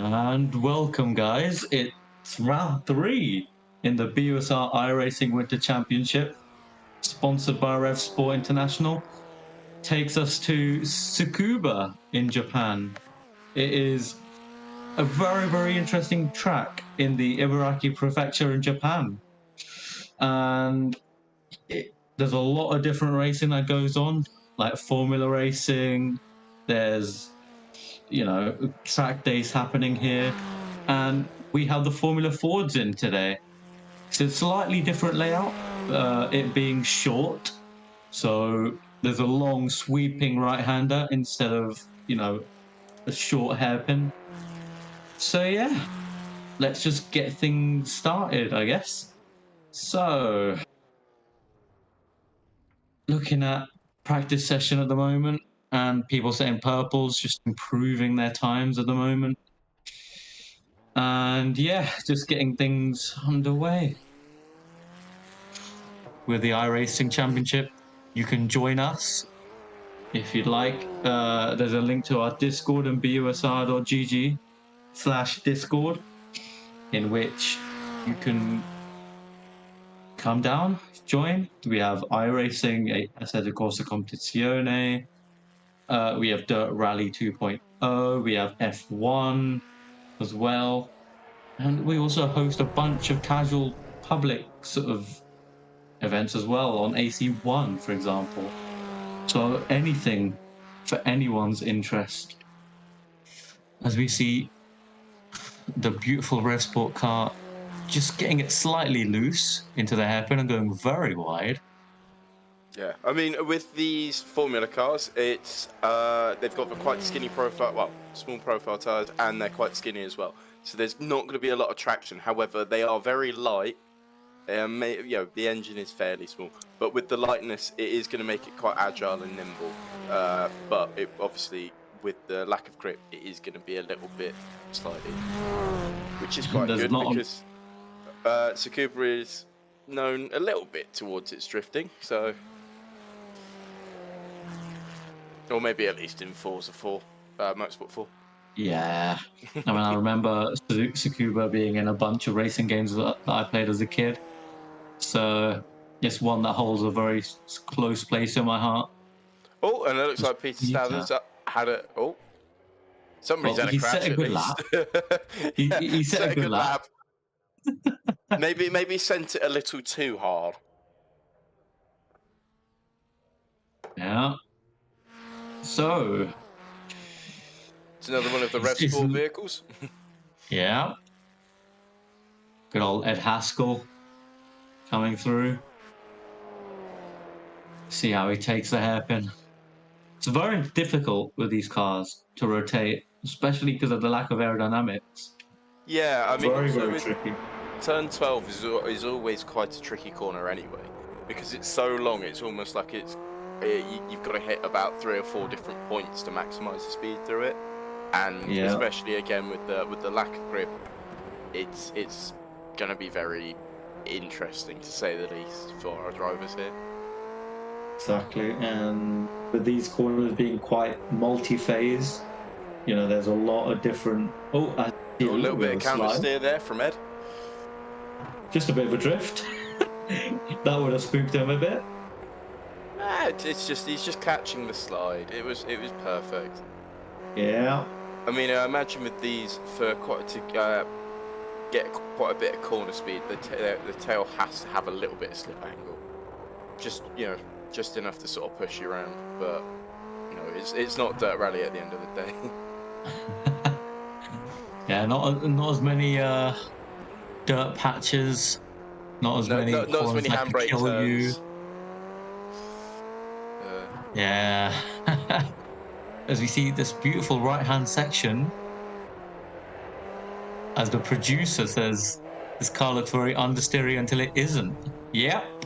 And welcome, guys. It's round 3 in the BUSR iRacing Winter Championship, sponsored by Rev Sport International. Takes us to Tsukuba in Japan. It is a very, very interesting track in the Ibaraki Prefecture in Japan. And there's a lot of different racing that goes on, like Formula racing. There's, track days happening here. And we have the Formula Fords in today. It's a slightly different layout, it being short. So there's a long sweeping right-hander instead of, a short hairpin. So yeah, let's just get things started, I guess. So, looking at practice session at the moment, and people saying purples, just improving their times at the moment. And yeah, just getting things underway. With the iRacing Championship, you can join us if you'd like. There's a link to our Discord and busr.gg/Discord, in which you can come down, join. We have iRacing, Assetto Corsa Competizione. We have Dirt Rally 2.0. We have F1 as well. And we also host a bunch of casual public sort of events as well on AC1, for example. So anything for anyone's interest. As we see the beautiful Rev Sport car just getting it slightly loose into the hairpin and going very wide. Yeah, I mean, with these Formula cars, it's they've got a quite skinny profile, well, small profile tires, and they're quite skinny as well. So there's not going to be a lot of traction. However, they are very light. The engine is fairly small, but with the lightness, it is going to make it quite agile and nimble. But it, obviously, with the lack of grip, it is going to be a little bit slidey, which is quite good because Tsukuba is known a little bit towards its drifting, so. Or maybe at least in Forza 4, Motorsport 4. Yeah. I mean, I remember Tsukuba being in a bunch of racing games that I played as a kid. So it's one that holds a very close place in my heart. Oh, and it looks like Peter Stathers had a... Oh. Somebody's had a crash at least. He set a good lap. maybe sent it a little too hard. Yeah. So, it's another one of the Rev Sport vehicles. Yeah. Good old Ed Haskell coming through. See how he takes the hairpin. It's very difficult with these cars to rotate, especially because of the lack of aerodynamics. Yeah, I mean, very tricky. Turn 12 is always quite a tricky corner anyway, because it's so long. It's almost like you've got to hit about 3 or 4 different points to maximize the speed through it, and especially again with the lack of grip, it's going to be very interesting to say the least for our drivers here. Exactly, and with these corners being quite multi-phase, there's a lot of different. A little bit of counter steer there from Ed. Just a bit of a drift. That would have spooked him a bit. It's just he's just catching the slide. It was perfect. Yeah. I mean, I imagine with these for get quite a bit of corner speed, the tail has to have a little bit of slip angle. Just enough to sort of push you around. But it's not dirt rally at the end of the day. Yeah, not as many dirt patches. Not as many handbrake turns. Yeah. As we see this beautiful right-hand section, as the producer says, this car looks very understeery until it isn't. Yep.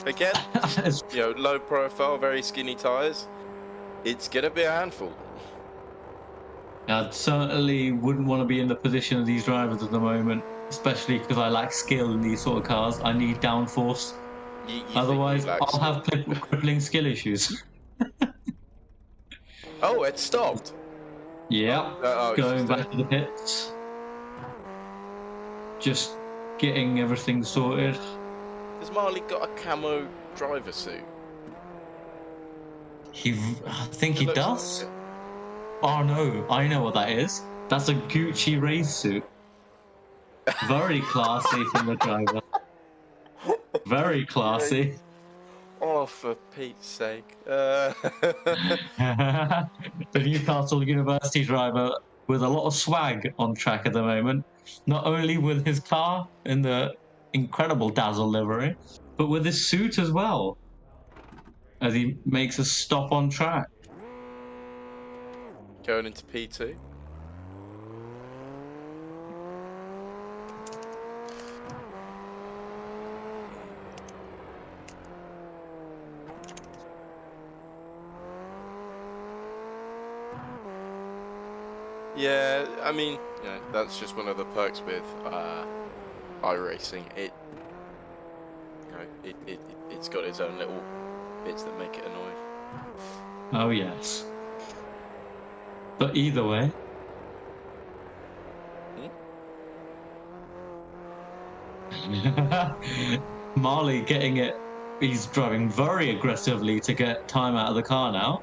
Again, low profile, very skinny tyres. It's gonna be a handful. I certainly wouldn't want to be in the position of these drivers at the moment, especially because I lack skill in these sort of cars. I need downforce. Otherwise, I'll have crippling skill issues. Oh, it stopped. Yep, Oh, going back to the pits. Just getting everything sorted. Has Marley got a camo driver suit? I think It he looks does. like it. Oh no, I know what that is. That's a Gucci race suit. Very classy from the driver. Very classy. Oh, for Pete's sake. The Newcastle University driver with a lot of swag on track at the moment. Not only with his car in the incredible Dazzle livery, but with his suit as well, as he makes a stop on track. Going into P2. Yeah, I mean, that's just one of the perks with iRacing. It's got its own little bits that make it annoying. Oh yes. But either way. Marley getting it. He's driving very aggressively to get time out of the car now.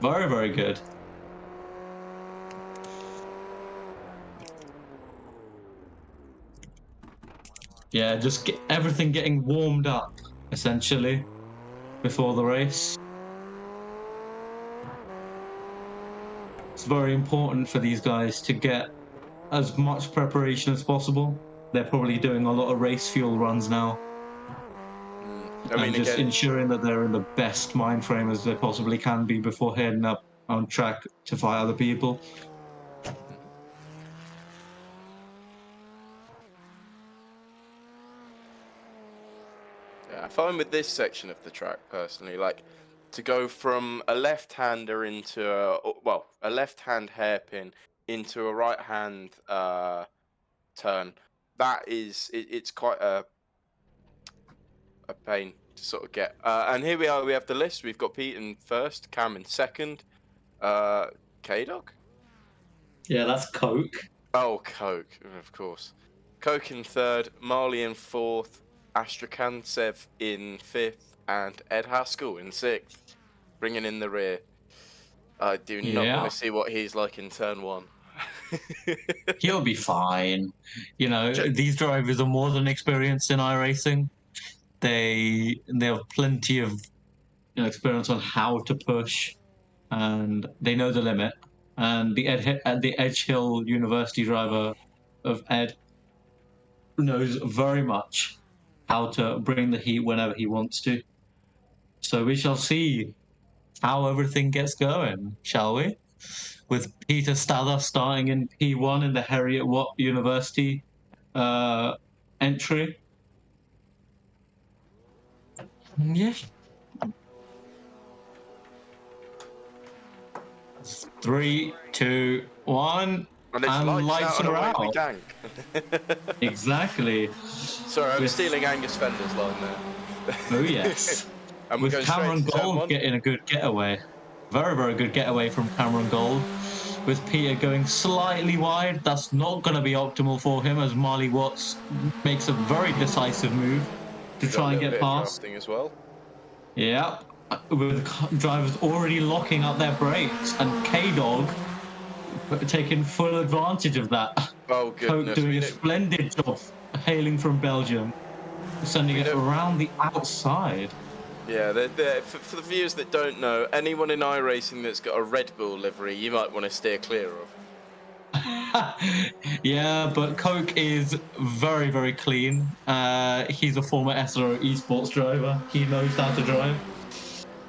Very, very good. Yeah, just get everything getting warmed up, essentially, before the race. It's very important for these guys to get as much preparation as possible. They're probably doing a lot of race fuel runs now. I mean, and just again, ensuring that they're in the best mind frame as they possibly can be before heading up on track to fight other people. Yeah, I find with this section of the track personally, like to go from a left-hander into a left-hand hairpin into a right-hand turn. That is, it's quite a pain to sort of get. And here we are. We have the list. We've got Pete in first, Cam in second, K-Dog. Yeah, that's Coke. Oh, Coke, of course. Coke in third, Marley in fourth, Astrakantsev in fifth, and Ed Haskell in sixth, bringing in the rear. I do not want to see what he's like in turn one. He'll be fine. You know, these drivers are more than experienced in iRacing. They have plenty of experience on how to push, and they know the limit. And the Edge Hill University driver of Ed knows very much how to bring the heat whenever he wants to. So we shall see how everything gets going, shall we? With Peter Stather starting in P1 in the Heriot Watt University entry. Yeah. 3, 2, 1. And it's lights out and away we gang. Exactly. Sorry, I'm stealing Angus Fender's line there. Oh, yes. And with Cameron Gold getting a good getaway. Very, very good getaway from Cameron Gold. With Peter going slightly wide, that's not going to be optimal for him as Marley Watts makes a very decisive move to try and get past. As well. Yeah, with drivers already locking up their brakes and K-Dog taking full advantage of that. Oh, goodness. Coke doing a splendid job hailing from Belgium, sending it around the outside. Yeah, for the viewers that don't know, anyone in iRacing that's got a Red Bull livery, you might want to steer clear of. Yeah, but Coke is very, very clean. He's a former SRO esports driver. He knows how to drive.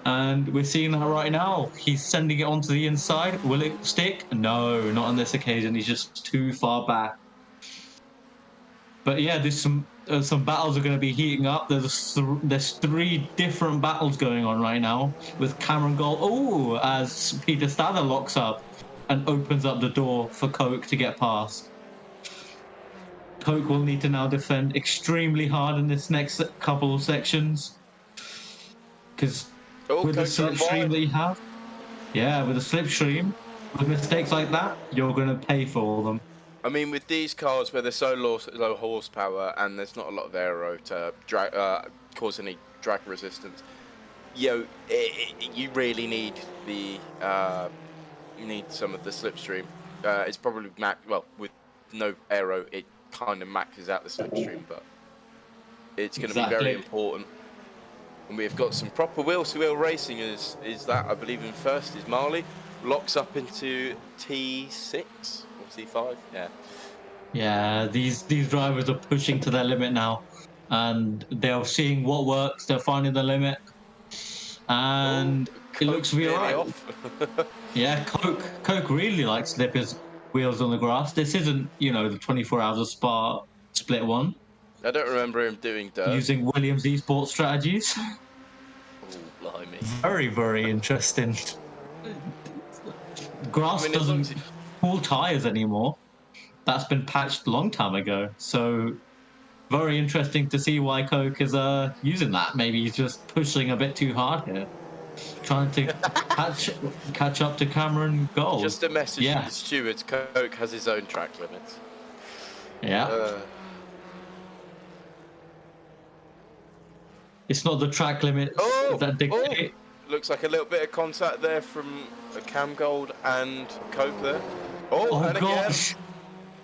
And we're seeing that right now. He's sending it onto the inside. Will it stick? No, not on this occasion. He's just too far back. But yeah, there's some battles are going to be heating up. There's 3 different battles going on right now with Cameron Gold. Oh, as Peter Stather locks up and opens up the door for Coke to get past. Coke will need to now defend extremely hard in this next couple of sections. Because with the slipstream that you have, with the slipstream, with mistakes like that, you're going to pay for them. I mean, with these cars where they're so low horsepower and there's not a lot of aero to cause any drag resistance, you really need some of the slipstream. It's probably with no aero, it kind of maxes out the slipstream, but it's going to be very important. And we've got some proper wheel-to-wheel racing. Is that, I believe, in first is Marley, locks up into T6 or T5. Yeah, these drivers are pushing to their limit now, and they're seeing what works. They're finding the limit, and it looks to be alright. Yeah, Coke really likes to slip his wheels on the grass. This isn't, the 24 hours of Spa split one. I don't remember him doing dirt. Using Williams esports strategies. Oh, blimey. Very, very interesting. Grass doesn't pull tyres anymore. That's been patched a long time ago. So, very interesting to see why Coke is using that. Maybe he's just pushing a bit too hard here. Trying to catch up to Cameron Gold. Just a message to the stewards. Coke has his own track limits. Yeah. It's not the track limit that dictate. Looks like a little bit of contact there from Cam Gold and Coke there. And gosh.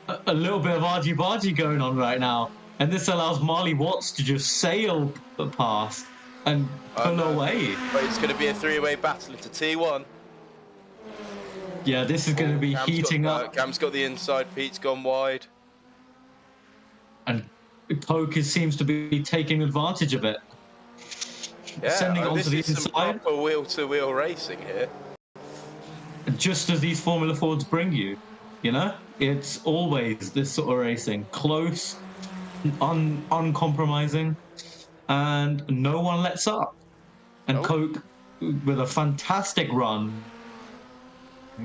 Again. A little bit of argy-bargy going on right now. And this allows Marley Watts to just sail past and pull away. But it's going to be a three-way battle into T1. Yeah, this is going to be heating up. Cam's got the inside, Pete's gone wide. And Coke seems to be taking advantage of it. Yeah, sending it onto the inside. Some proper wheel-to-wheel racing here. Just as these Formula Fords bring you, it's always this sort of racing, close, uncompromising, and no one lets up. And Coke, with a fantastic run,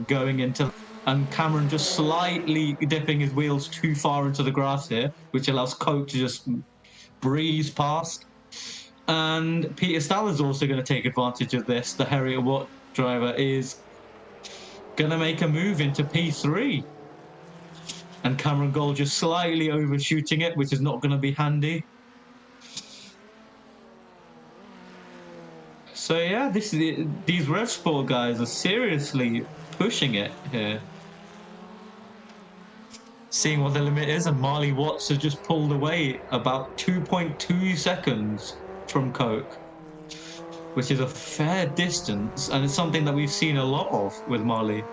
going into, and Cameron just slightly dipping his wheels too far into the grass here, which allows Coke to just breeze past. And Peter Stahl is also going to take advantage of this. The Harriet Watt driver is going to make a move into P3. And Cameron Gold just slightly overshooting it, which is not going to be handy. So yeah, these Rev Sport guys are seriously pushing it here. Seeing what the limit is, and Marley Watts has just pulled away about 2.2 seconds from Coke, which is a fair distance, and it's something that we've seen a lot of with Marley,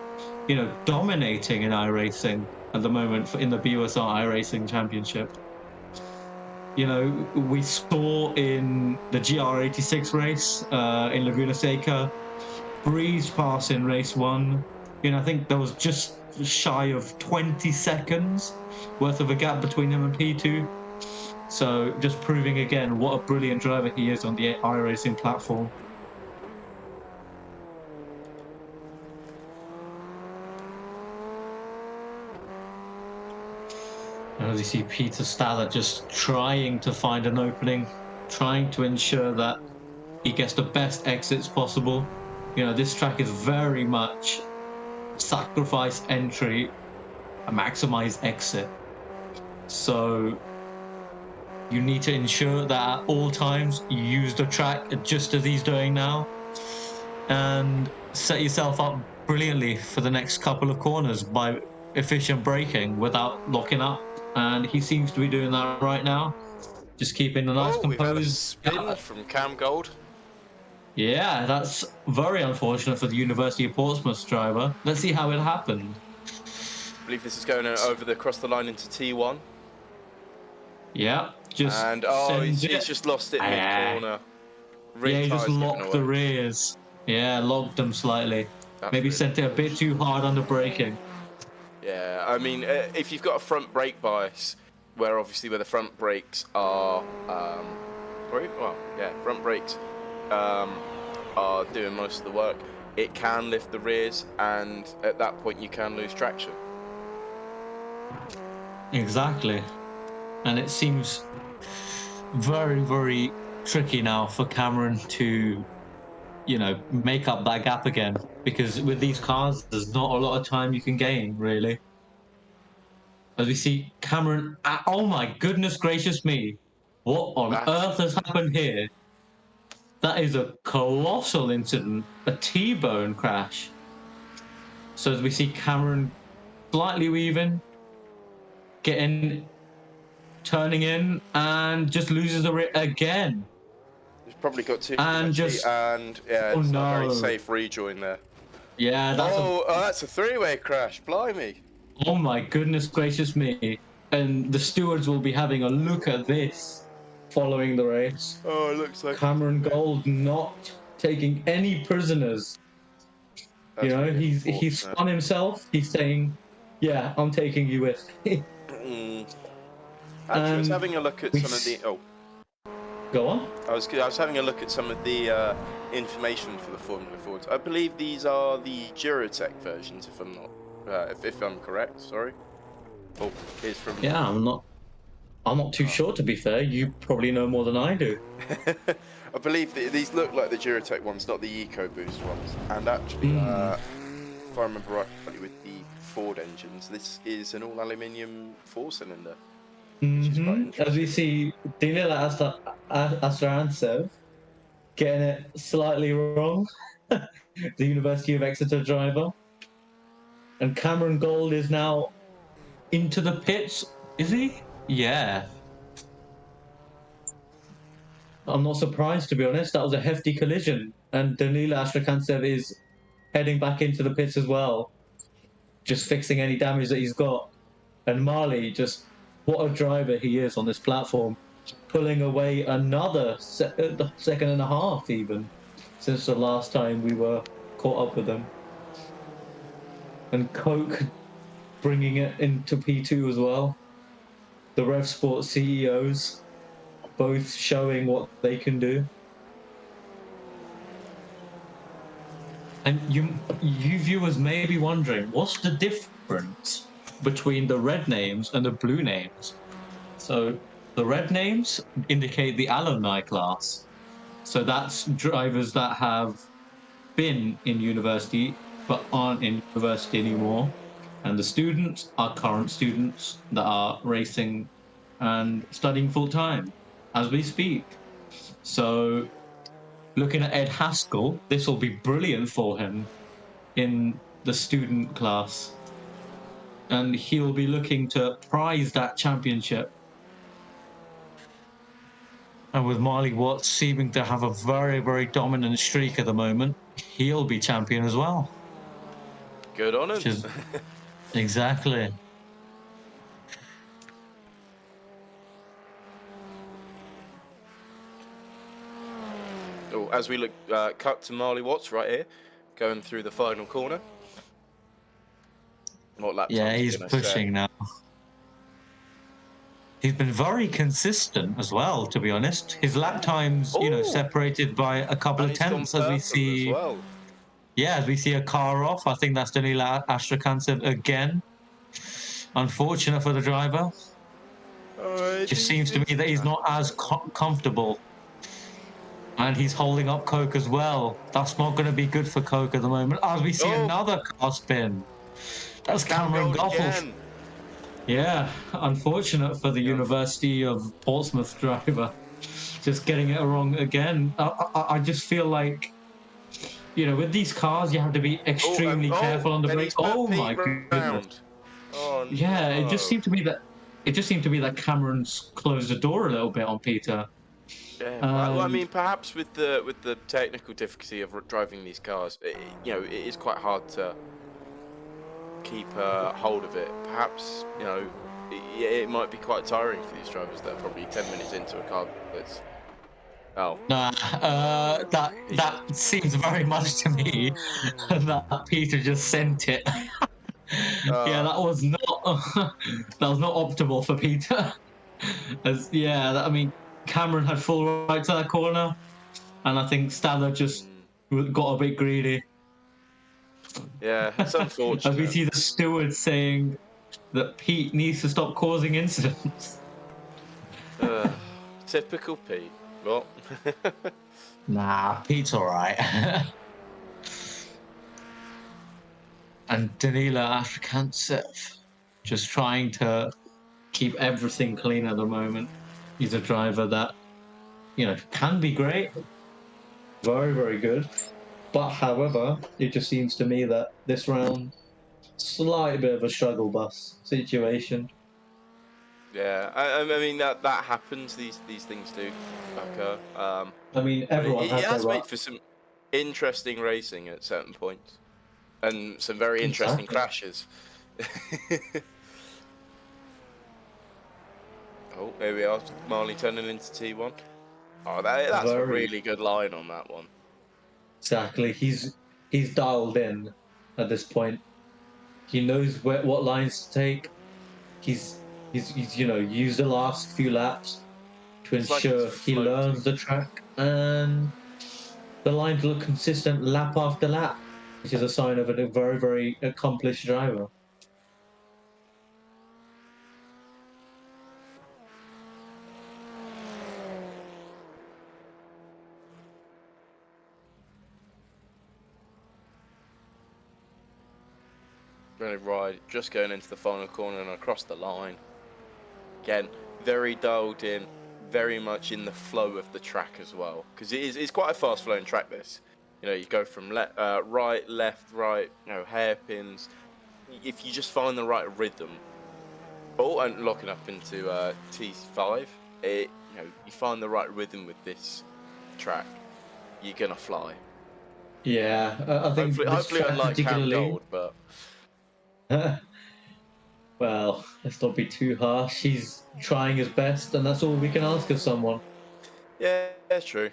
dominating in iRacing at the moment in the BUSR iRacing Championship. We saw in the GR86 race in Laguna Seca, breeze pass in race 1. I think there was just shy of 20 seconds worth of a gap between him and P2. So just proving again what a brilliant driver he is on the iRacing platform. And as you see Peter Staller just trying to find an opening, trying to ensure that he gets the best exits possible. This track is very much sacrifice entry, a maximize exit. So you need to ensure that at all times you use the track just as he's doing now, and set yourself up brilliantly for the next couple of corners by efficient braking without locking up. And he seems to be doing that right now, just keeping a nice composed. We've had a spin from Cam Gold. Yeah, that's very unfortunate for the University of Portsmouth driver. Let's see how it happened. I believe this is going across the line into T1. Yeah, he's just lost it mid-corner. He just locked the rears. Yeah, locked them slightly. Maybe sent it a bit too hard under braking. Yeah, I mean, if you've got a front brake bias, where the front brakes are, front brakes are doing most of the work, it can lift the rears, and at that point you can lose traction. Exactly. And it seems very, very tricky now for Cameron to, make up that gap again. Because with these cars, there's not a lot of time you can gain, really. As we see Cameron, oh my goodness gracious me. What on earth has happened here? That is a colossal incident, a T-bone crash. So as we see Cameron slightly weaving, turning in, and just loses the rig again. He's probably got too and much heat, and yeah, it's not a very safe rejoin there. Yeah, that's a three-way crash, blimey. Oh my goodness gracious me. And the stewards will be having a look at this following the race. Oh, it looks like Cameron Gold not taking any prisoners. Really he's spun himself. He's saying, "Yeah, I'm taking you with me." Actually, I was having a look at some of the. Oh, go on. I was having a look at some of the information for the Formula Fords. I believe these are the Duratec versions, if I'm not, if I'm correct. Sorry. Oh, here's from. Yeah, I'm not too sure, to be fair. You probably know more than I do. I believe these look like the Duratec ones, not the EcoBoost ones. And actually, if I remember rightly, with the Ford engines, this is an all-aluminium four-cylinder. As we see, Danila Astrancev getting it slightly wrong, the University of Exeter driver. And Cameron Gold is now into the pits, is he? Yeah. I'm not surprised, to be honest. That was a hefty collision. And Danila Astrakantsev is heading back into the pits as well, just fixing any damage that he's got. And Marley, just what a driver he is on this platform, pulling away another second and a half even, since the last time we were caught up with them. And Coke bringing it into P2 as well. The Rev Sport CEOs both showing what they can do. And you viewers may be wondering, what's the difference between the red names and the blue names? So the red names indicate the alumni class. So that's drivers that have been in university but aren't in university anymore. And the students are current students that are racing and studying full-time as we speak. So looking at Ed Haskell, this will be brilliant for him in the student class. And he'll be looking to prize that championship. And with Marley Watts seeming to have a very, very dominant streak at the moment, he'll be champion as well. Good on him. Exactly. Oh, as we look, cut to Marley Watts right here, going through the final corner. What lap yeah, he's pushing now. He's been very consistent as well, to be honest. His lap times, separated by a couple of tenths, as we see. Yeah, as we see a car off. I think that's Danila Astrakantsev again. Unfortunate for the driver. Just seems to me that he's not as comfortable. And he's holding up Coke as well. That's not going to be good for Coke at the moment. As we see another car spin. That's Cameron Gold. Yeah, unfortunate for the University of Portsmouth driver. Just getting it wrong again. I just feel like, with these cars, you have to be extremely careful on the brakes. Oh my goodness. Oh, no. Yeah, it just seemed to me that Cameron's closed the door a little bit on Peter. Yeah, well, I mean, perhaps with the technical difficulty of driving these cars, it is quite hard to keep hold of it. Perhaps it might be quite tiring for these drivers that are probably 10 minutes into a car that's. Oh. Nah, that seems very much to me that Peter just sent it. Yeah, that was not optimal for Peter. I mean, Cameron had full right to that corner, and I think Stadler just got a bit greedy. Yeah, it's unfortunate. As we see the steward saying that Pete needs to stop causing incidents. Typical Pete. Well, Nah, Pete's all right. And Danila Afrikantsev just trying to keep everything clean at the moment. He's a driver that, can be great, very, very good. But however, it just seems to me that this round, slight bit of a struggle bus situation. yeah, I mean that happens. These things do occur. I mean, But everyone it has their has right. made for some interesting racing at certain points, and some very interesting Exactly. crashes. Oh, here we are, Marley turning into T1. Oh, that's a Very really good line on that one. exactly. He's dialed in at this point. He knows what lines to take. He's used the last few laps to It's like he's ensure he learns floating. the track, and the lines look consistent lap after lap, which is a sign of a very, very accomplished driver. Really right, just going into the final corner and across the line. Again, very dialed in, very much in the flow of the track as well, because it's quite a fast flowing track. This, you go from right, left, right, hairpins. If you just find the right rhythm, and locking up into T5, you find the right rhythm with this track, you're gonna fly. Yeah, I think this Hopefully, track unlike Cam particularly. Gold, but Well, let's not be too harsh. He's trying his best, and that's all we can ask of someone. yeah, that's true.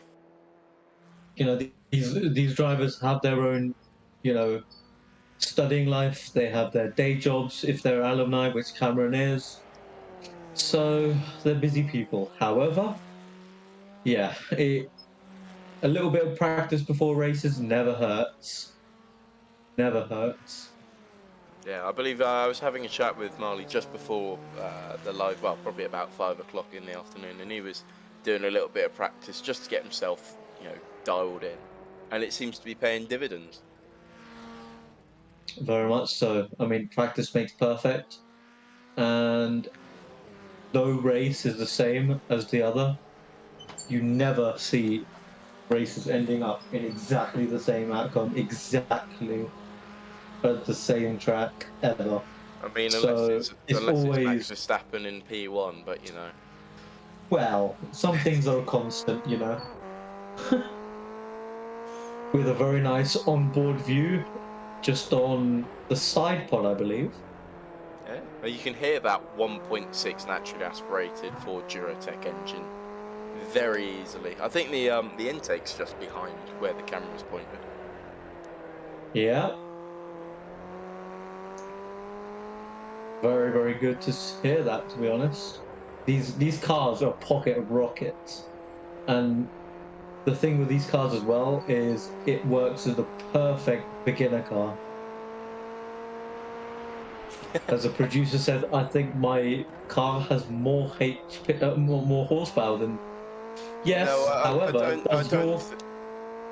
These drivers have their own, you know, studying life. They have their day jobs if they're alumni, which Cameron is. So they're busy people. However, yeah, a little bit of practice before races never hurts. Never hurts. Yeah, I believe I was having a chat with Marley just before the live, well, probably about 5 o'clock in the afternoon, and he was doing a little bit of practice just to get himself, dialed in, and it seems to be paying dividends. Very much so. I mean, practice makes perfect, and no race is the same as the other. You never see races ending up in exactly the same outcome, exactly at the same track ever. I mean, So it's unless it's Max always, Verstappen in P1, but well, some things are constant, with a very nice onboard view just on the side pod, I believe. yeah, well, you can hear that 1.6 naturally aspirated Ford Durotech engine very easily. I think the intake's just behind where the camera's pointed. Yeah. Very, very good to hear that, to be honest. These cars are pocket rockets. And the thing with these cars as well is it works as the perfect beginner car. As a producer said, I think my car has more more horsepower than. Yes, No, however, does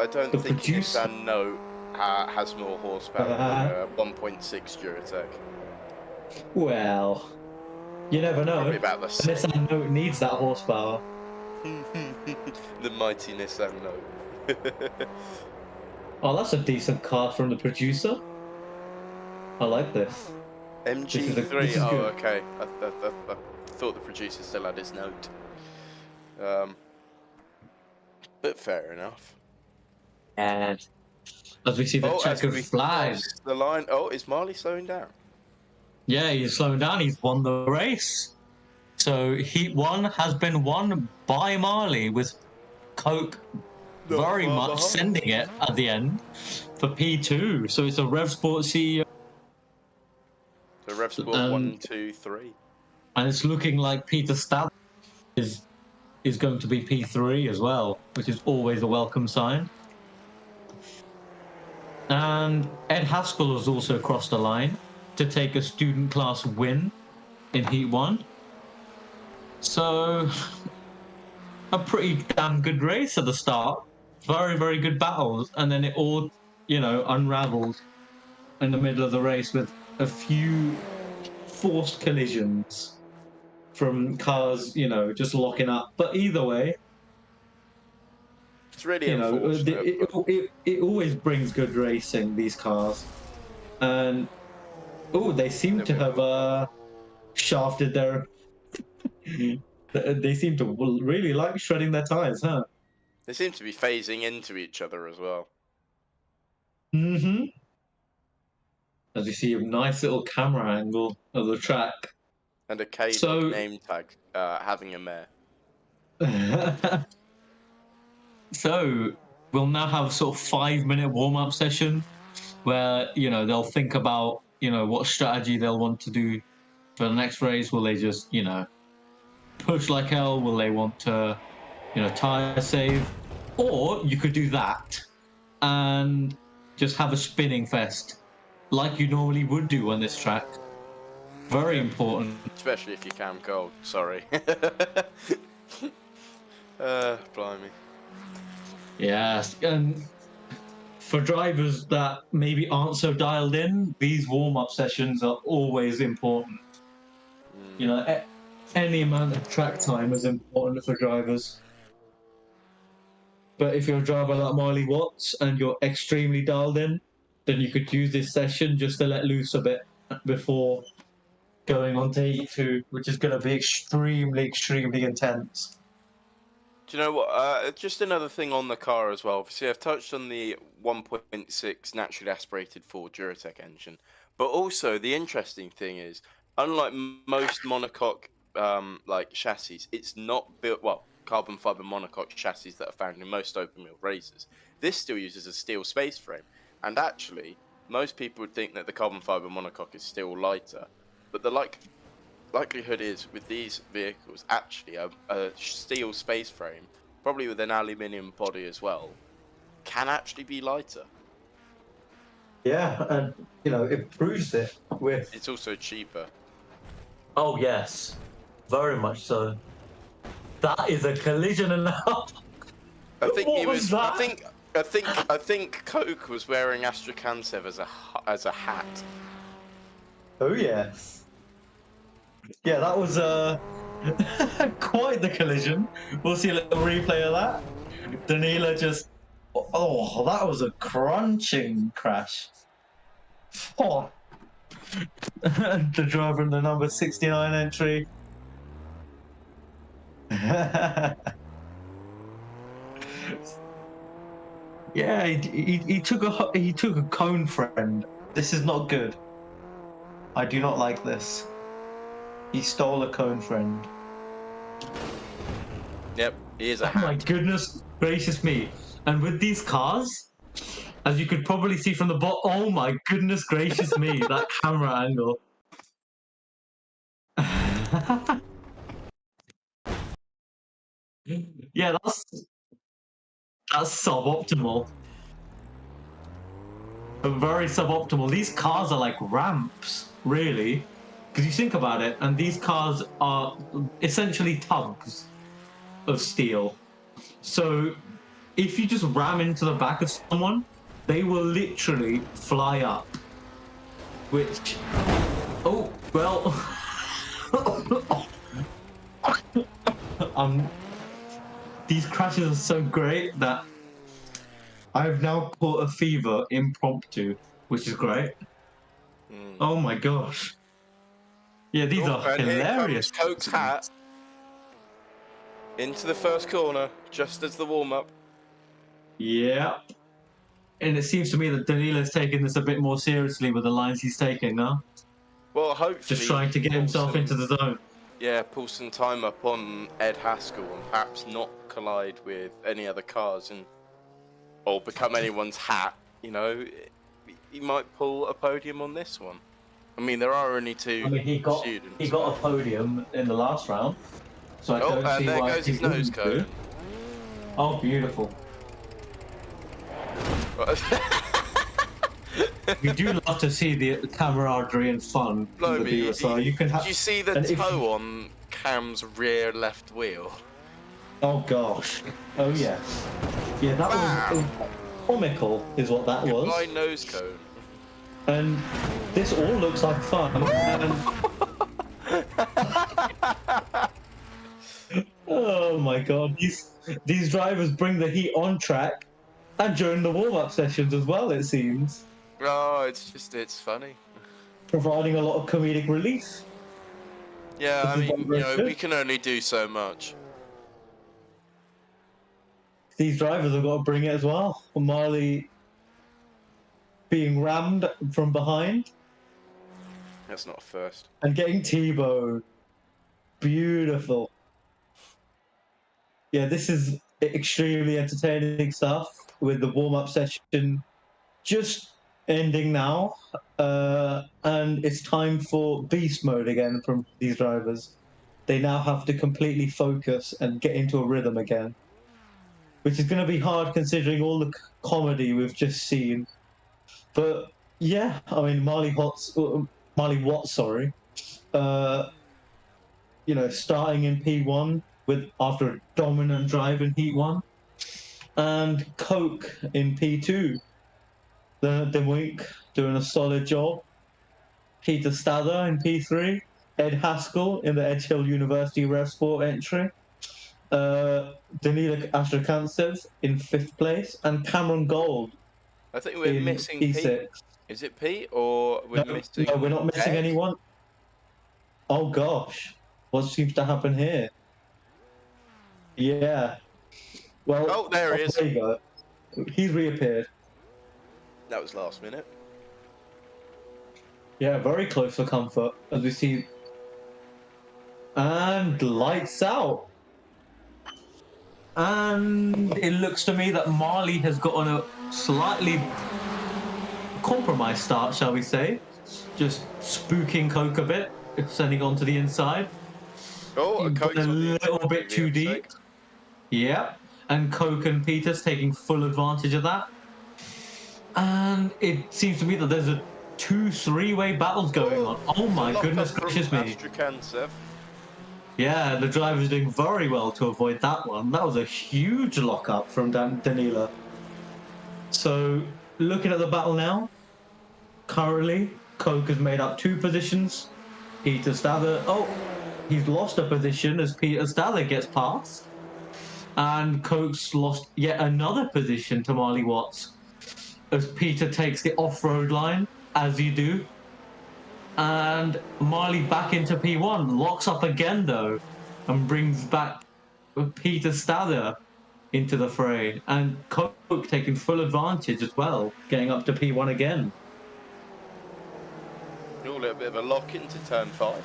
I don't the think a producer? Nissan Note has more horsepower than a 1.6 Duratec. Well, you never know. Probably about the The same. Nissan Note needs that horsepower. The mighty Nissan Note. Oh, that's a decent car from the producer. I like this. MG3. This is Oh, good. okay. I thought the producer still had his note. But fair enough. And as we see the As checkered we flag. cross the line. Oh, is Marley slowing down? Yeah, he's slowing down. He's won the race. So Heat 1 has been won by Marley, with Coke Not very far much behind. sending it at the end for P2. So it's a Rev Sport CEO. So Rev Sport And 1, 2, 3. it's looking like Peter Stab is going to be P3 as well, which is always a welcome sign. And Ed Haskell has also crossed the line to take a student class win in Heat 1. So a pretty damn good race at the start. Very, very good battles, and then it all, unraveled in the middle of the race with a few forced collisions from cars, just locking up. But either way, It's really unfortunate. it always brings good racing, these cars. And they seem to have shafted their. They seem to really like shredding their tires, huh? They seem to be phasing into each other as well. Mm-hmm. As you see a nice little camera angle of the track. And a K-Dog name tag having a mare. So we'll now have sort of 5-minute warm-up session where they'll think about what strategy they'll want to do for the next race. Will they just push like hell? Will they want to tire save? Or you could do that and just have a spinning fest like you normally would do on this track. Very important. Especially if you cam cold, sorry. Blimey. Yes, and for drivers that maybe aren't so dialed in, these warm-up sessions are always important. Any amount of track time is important for drivers. But if you're a driver like Marley Watts and you're extremely dialed in, then you could use this session just to let loose a bit before going on to Heat 2, which is going to be extremely, extremely intense. Do you know what? Just another thing on the car as well. Obviously, I've touched on the 1.6 naturally aspirated Ford Duratec engine, but also the interesting thing is, unlike most monocoque like chassis, it's not built carbon fiber monocoque chassis that are found in most open wheel racers. This still uses a steel space frame, and actually, most people would think that the carbon fiber monocoque is still lighter, but the likelihood is with these vehicles, actually a steel space frame, probably with an aluminium body as well, can actually be lighter. Yeah, and it proves it with. It's also cheaper. Oh yes, very much so. That is a collision and a half. I think What he was that? I think Coke was wearing Astrakhantev as a hat. Oh yes. Yeah, that was quite the collision. We'll see a little replay of that. Danila just that was a crunching crash. Oh. The driver in the number 69 entry. Yeah, he took a cone friend. This is not good. I do not like this. He stole a cone friend. Yep, he is a hat. Oh my goodness gracious me. And with these cars, as you could probably see from the bottom, oh my goodness gracious me, that camera angle. Yeah, that's suboptimal. Very suboptimal. These cars are like ramps, really. Because you think about it, and these cars are essentially tugs of steel. So if you just ram into the back of someone, they will literally fly up. Which, oh, well, these crashes are so great that I've now caught a fever impromptu, which is great. Oh my gosh. Yeah, these are hilarious. Here comes Coke's hat into the first corner, just as the warm-up. Yeah. And it seems to me that Danila's taking this a bit more seriously with the lines he's taking, no? Well, hopefully... Just trying to get himself into the zone. Yeah, pull some time up on Ed Haskell and perhaps not collide with any other cars or become anyone's hat, He might pull a podium on this one. I mean, there are only two students. He got a podium in the last round, so I don't see there why goes his nose cone. Oh, beautiful. We do love to see the camaraderie and fun. Blimey, did you see the toe on Cam's rear left wheel? Oh gosh. Oh yes. Yeah, that was comical, is what that Goodbye was. nose cone. And this all looks like fun. And oh my god, these drivers bring the heat on track and during the warm-up sessions as well. It seems Oh, it's funny. providing a lot of comedic relief. Yeah, This I is mean, very we good. can only do so much. These drivers have got to bring it as well. Marley being rammed from behind That's not a first. and getting T-bowed. Beautiful. Yeah, this is extremely entertaining stuff with the warm-up session just ending now. And it's time for beast mode again from these drivers. They now have to completely focus and get into a rhythm again, which is going to be hard considering all the comedy we've just seen. But yeah, I mean, Marley Watts, sorry, uh, starting in P1 with after a dominant drive in Heat 1, and Coke in P2. The Wink doing a solid job. Peter Stather in P3. Ed Haskell in the Edge Hill University Rev Sport entry. Danila Ashrakantsev in 5th place. And Cameron Gold I think we're in missing Pete. P6. Is it Pete or we're No, no, we're missing not missing Ed? anyone. Oh gosh, what seems to happen here? Yeah, well, Oh, there he is. there you go. He's reappeared. That was last minute. Yeah, very close for comfort as we see. And lights out. And it looks to me that Marley has gotten a slightly compromised start, shall we say. Just spooking Coke a bit, sending on to the inside. Oh, He went Coke's a on the little inside, bit we too have to say. deep. Yeah. And Coke and Peters taking full advantage of that. And it seems to me that there's a 2-3-way battles going on. Oh my goodness gracious me. Astrakantsev. Yeah, the driver's doing very well to avoid that one. That was a huge lockup from Danila. So, looking at the battle now, currently, Coke has made up 2 positions. Peter Stather, he's lost a position as Peter Stather gets past. And Coke's lost yet another position to Marley Watts as Peter takes the off-road line, as you do. And Marley back into P1, locks up again though, and brings back Peter Stather into the fray. And Coke taking full advantage as well, getting up to P1 again. A little bit of a lock into turn 5.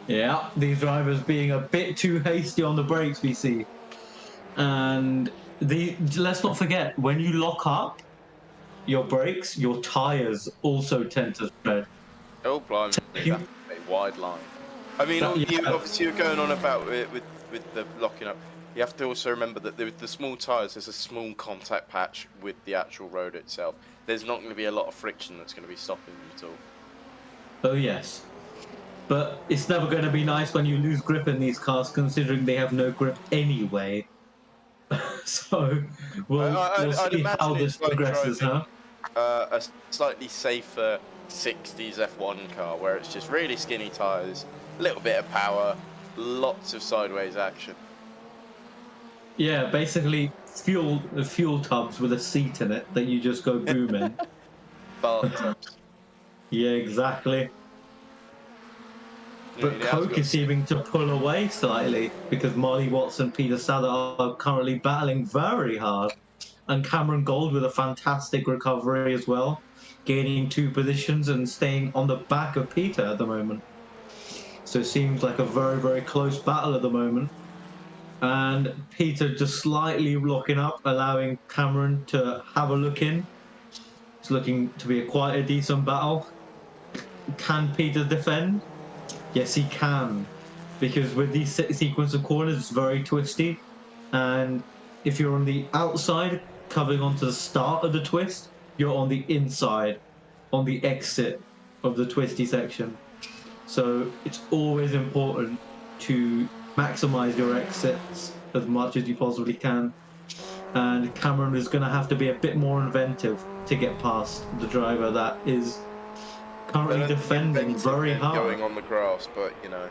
Yeah, these drivers being a bit too hasty on the brakes, we see. And let's not forget, when you lock up your brakes, your tyres also tend to spread. Oh, blimey, that's a wide line. I mean, obviously you're going on about it with the locking up. You have to also remember that with the small tyres, there's a small contact patch with the actual road itself. There's not going to be a lot of friction that's going to be stopping you at all. Oh, yes. But it's never going to be nice when you lose grip in these cars, considering they have no grip anyway. So we'll see how this progresses, huh? A slightly safer 60s F1 car where it's just really skinny tyres, a little bit of power, lots of sideways action. Yeah, basically fuel tubs with a seat in it that you just go boom in. Bathtubs. Yeah, exactly. But Coke is seeming to pull away slightly because Marley Watts and Peter Stather are currently battling very hard. And Cameron Gold with a fantastic recovery as well, gaining 2 positions and staying on the back of Peter at the moment. So it seems like a very, very close battle at the moment. And Peter just slightly locking up, allowing Cameron to have a look in. It's looking to be quite a decent battle. Can Peter defend? Yes, he can, because with these sequence of corners, it's very twisty, and if you're on the outside, coming onto the start of the twist, you're on the inside, on the exit of the twisty section. So it's always important to maximize your exits as much as you possibly can. And Cameron is going to have to be a bit more inventive to get past the driver that is currently defending very hard. Going on the grass, but you know.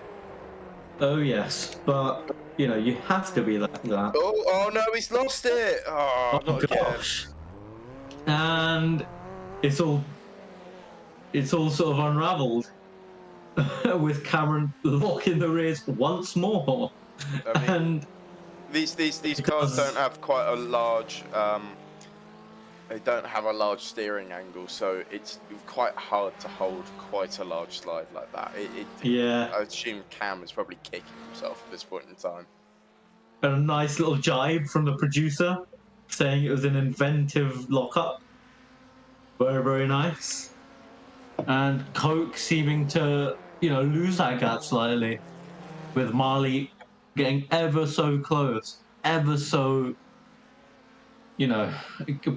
Oh yes, but you know you have to be like that. Oh no, he's lost it! Oh, not again. And it's all sort of unravelled with Cameron locking the rears once more. I mean, and these cars don't have quite a large. They don't have a large steering angle, so it's quite hard to hold quite a large slide like that. Yeah. I assume Cam is probably kicking himself at this point in time. And a nice little jibe from the producer, saying it was an inventive lockup. Very, very nice. And Coke seeming to, lose that gap slightly, with Marley getting ever so close, ever so,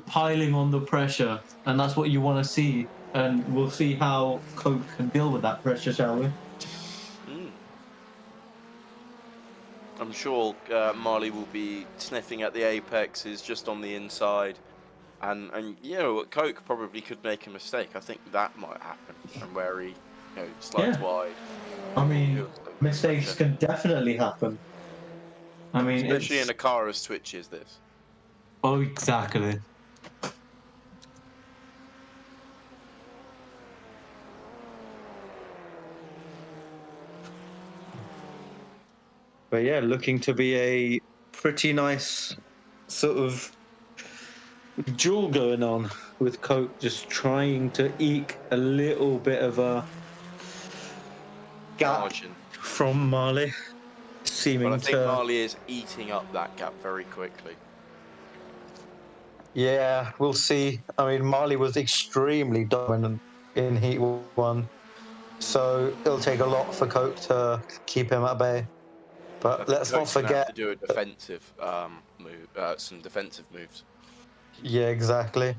piling on the pressure. And that's what you want to see. And we'll see how Coke can deal with that pressure, shall we? I'm sure Marley will be sniffing at the apexes just on the inside. And Coke probably could make a mistake. I think that might happen, and where he slides wide. I mean, mistakes can definitely happen. I mean, especially in a car as twitchy as this. Oh, exactly. But yeah, looking to be a pretty nice sort of duel going on, with Coke just trying to eke a little bit of a gap margin from Marley. But I think Marley is eating up that gap very quickly. Yeah, we'll see. I mean, Marley was extremely dominant in Heat 1, so it'll take a lot for Coke to keep him at bay. But let's not forget to do a defensive move, some defensive moves. Yeah, exactly.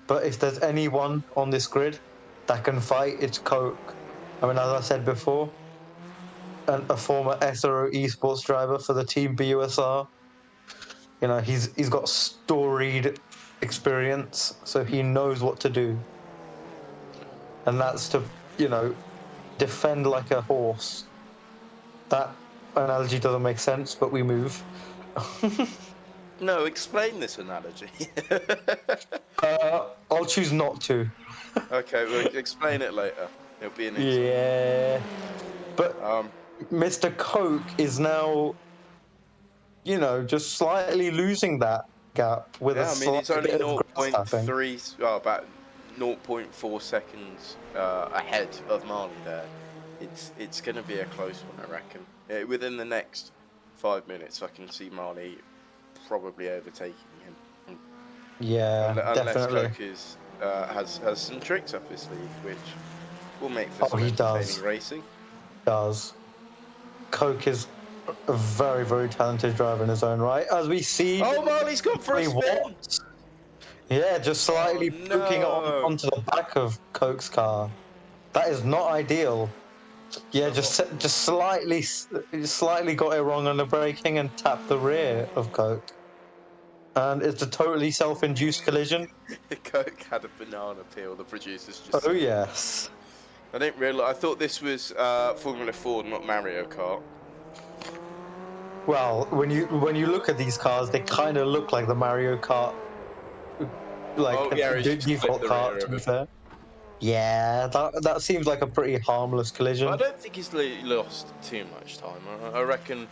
But if there's anyone on this grid that can fight, it's Coke. I mean, as I said before, a former SRO esports driver for the team BUSR. He's got storied experience, so he knows what to do. And that's to, defend like a horse. That analogy doesn't make sense, but we move. No, explain this analogy. I'll choose not to. Okay, we'll explain it later. It'll be an example. Yeah. But Mr. Coke is now, just slightly losing that gap with a slight it's only bit of 0.3, about 0.4 seconds ahead of Marley there. It's going to be a close one, I reckon. Within the next 5 minutes, I can see Marley probably overtaking him. Yeah, definitely. Unless Coke has some tricks up his sleeve, which will make for some entertaining racing. Does. Coke is a very, very talented driver in his own right, as we see. Oh, Marley's gone for a spin! Yeah, just slightly poking onto the back of Coke's car. That is not ideal. Yeah, just slightly got it wrong on the braking and tapped the rear of Coke. And it's a totally self-induced collision. Coke had a banana peel, the producers just said. Yes. I didn't realise. I thought this was Formula 4, not Mario Kart. Well, when you look at these cars, they kind of look like the Mario Kart, default car, to be fair. Yeah, that seems like a pretty harmless collision. I don't think he's lost too much time. I reckon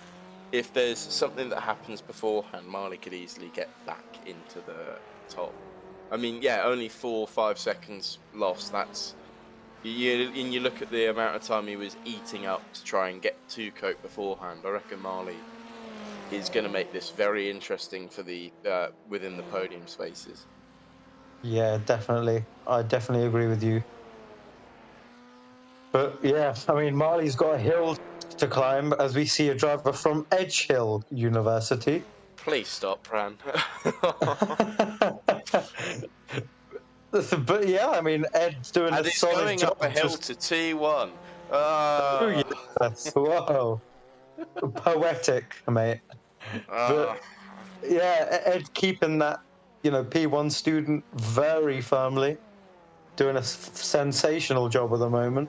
if there's something that happens beforehand, Marley could easily get back into the top. I mean, yeah, only 4 or 5 seconds lost. That's you look at the amount of time he was eating up to try and get to Coke beforehand. I reckon Marley is going to make this very interesting for the within the podium spaces. Yeah, definitely. I definitely agree with you. But yeah, I mean, Marley's got a hill to climb, as we see a driver from Edge Hill University. Please stop, Pran. But yeah, I mean, Ed's doing a solid job. Up a hill to T1. Oh, yes. Whoa. poetic, mate. Ah, But yeah, Ed keeping that, P1 student very firmly, doing a sensational job at the moment.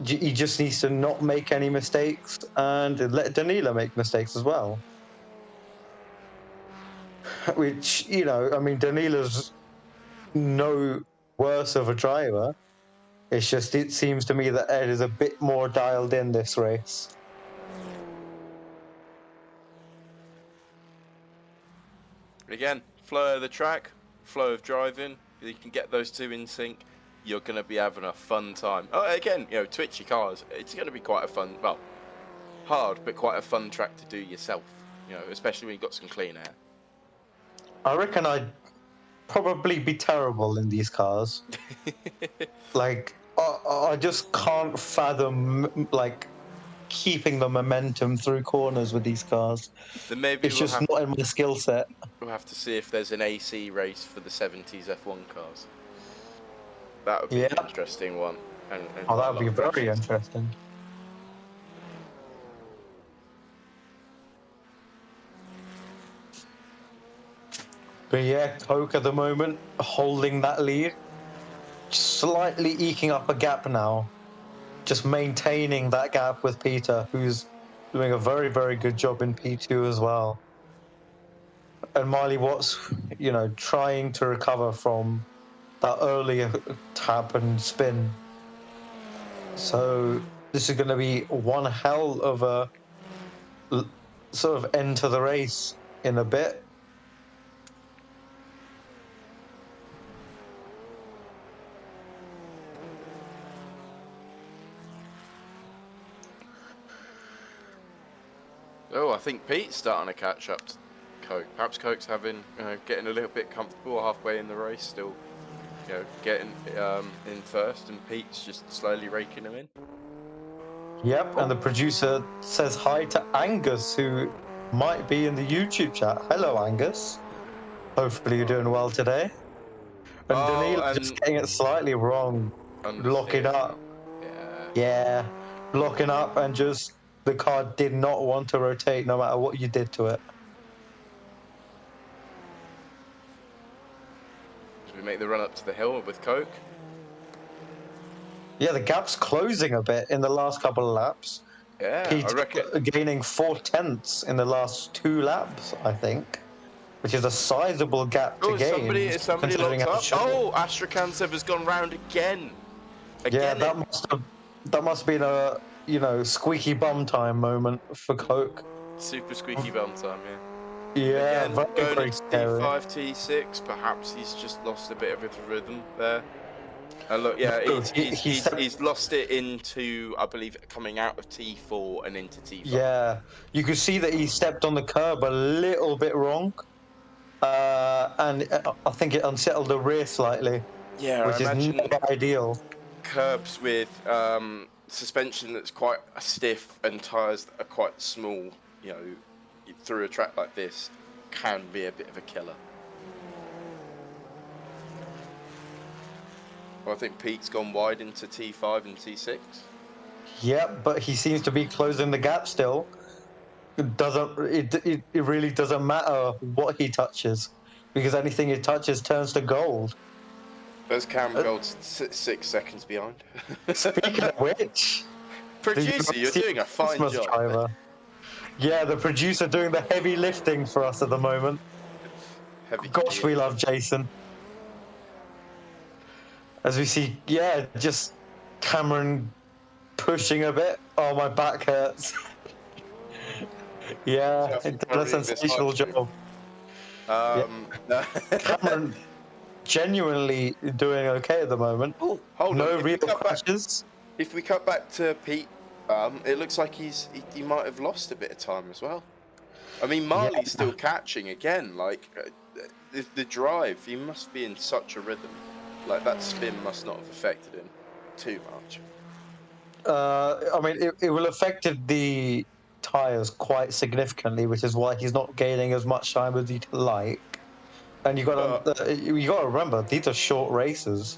He just needs to not make any mistakes and let Danila make mistakes as well. Which, Danila's no worse of a driver. It's just, it seems to me that Ed is a bit more dialed in this race. again, flow of the track, flow of driving. You can get those two in sync. You're going to be having a fun time. Oh, again, twitchy cars. It's going to be quite a fun, well, hard, but quite a fun track to do yourself. Especially when you've got some clean air. I reckon I'd probably be terrible in these cars. Like, I just can't fathom, keeping the momentum through corners with these cars. Then maybe It's just not in my skill set. We'll have to see if there's an AC race for the 70s F1 cars. That would be an interesting one. And that would be very interesting. But yeah, Coke at the moment holding that lead, slightly eking up a gap now, just maintaining that gap with Peter, who's doing a very, very good job in P2 as well. And Miley Watts, trying to recover from that earlier tap and spin. So this is going to be one hell of a sort of end to the race in a bit. Oh, I think Pete's starting to catch up to Coke. Perhaps Coke's getting a little bit comfortable halfway in the race, still, getting in first, and Pete's just slowly raking him in. Yep, and the producer says hi to Angus, who might be in the YouTube chat. Hello, Angus. Hopefully you're doing well today. And Danilo just getting it slightly wrong. Locking up. Yeah, locking up, and just the car did not want to rotate no matter what you did to it. As we make the run up to the hill with Coke. Yeah, the gap's closing a bit in the last couple of laps. Yeah, Pete's I reckon gaining 4/10 in the last 2 laps, I think, which is a sizable gap to gain. Is somebody locked up? Oh, Astrakhansev has gone round again. Yeah, that must have been a squeaky bum time moment for Coke. Super squeaky bum time, yeah. Yeah, again, going into T5, T6, perhaps he's just lost a bit of his rhythm there. And look, yeah, he's lost it into, I believe, coming out of T4 and into T5. Yeah, you could see that he stepped on the curb a little bit wrong, and I think it unsettled the rear slightly. Yeah, which is not ideal. Curbs with suspension that's quite stiff and tyres that are quite small, through a track like this, can be a bit of a killer. Well, I think Pete's gone wide into T5 and T6. Yeah, but he seems to be closing the gap still. It really doesn't matter what he touches, because anything he touches turns to gold. There's Cam Gold 6 seconds behind. Speaking of which, producer, you're doing a fine job. Driver. Yeah, the producer doing the heavy lifting for us at the moment. Gosh, we love Jason. As we see, just Cameron pushing a bit. Oh, my back hurts. Yeah, it did a sensational job. Cameron genuinely doing okay at the moment. Oh, hold on. No real crashes. If we cut back to Pete, it looks like he might have lost a bit of time as well. I mean, Marley's still catching again. Like the drive, he must be in such a rhythm. Like that spin must not have affected him too much. I mean, it will affect the tires quite significantly, which is why he's not gaining as much time as he'd like. And you got to remember, these are short races.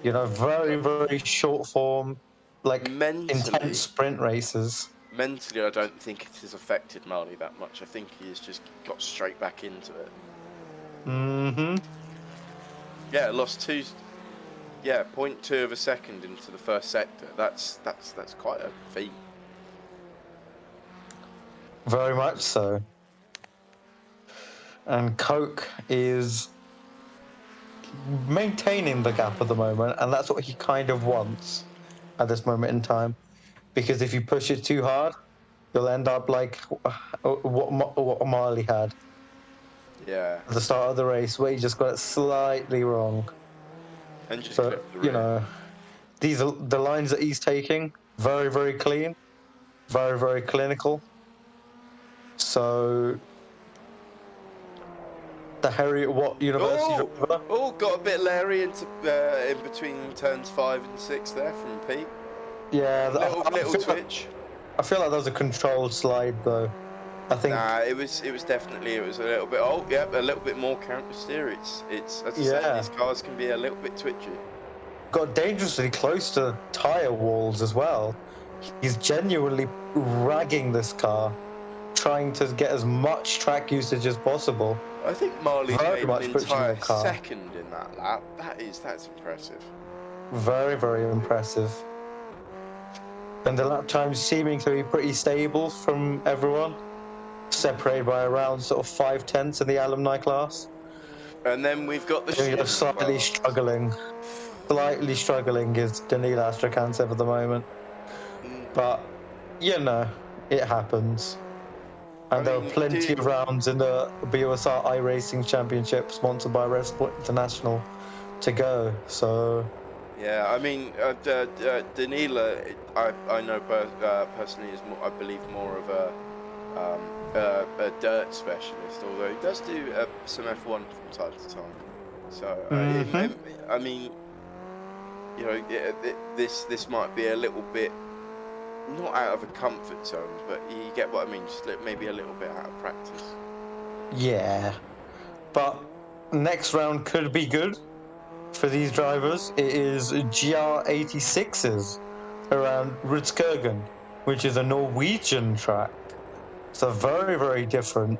Very, very short form, like intense sprint races. mentally, I don't think it has affected Marley that much. I think he has just got straight back into it. Mm-hmm. Yeah, lost 0.2 of a second into the first sector. That's quite a feat. Very much so. And Coke is maintaining the gap at the moment, and that's what he kind of wants at this moment in time. Because if you push it too hard, you'll end up like what Marley had Yeah. at the start of the race, where he just got it slightly wrong. And just But clip the you rear. know, these are the lines that he's taking. Very, very clean. Very, very clinical. So the Harriet Watt University driver. Oh, got a bit Larry into in between turns 5 and 6 there from Pete. Yeah, Little twitch. I feel like that was a controlled slide, though. I think. Nah, it was definitely a little bit. Oh, yeah, a little bit more counter steer. It's as I said, these cars can be a little bit twitchy. Got dangerously close to tire walls as well. He's genuinely ragging this car, trying to get as much track usage as possible. I think Marley's Very made much an pushing the entire car. second in that lap. That's impressive. Very, very impressive. And the lap times seeming to be pretty stable from everyone, separated by around sort of 5/10 in the alumni class. And then we've got the student Slightly class. struggling is Danila Astrakantsev at the moment. But, you know, it happens. And there are plenty of rounds in the BUSR iRacing Championship sponsored by RevSport International to go. So yeah, I mean, Danila, I know personally is more, I believe, more of a dirt specialist, although he does do some F1 from time to time. So I mean, you know, this might be a little bit not out of a comfort zone, but you get what I mean. Just maybe a little bit out of practice. yeah, but next round could be good for these drivers. It is GR86s around Rudskogen, which is a Norwegian track. So very, very different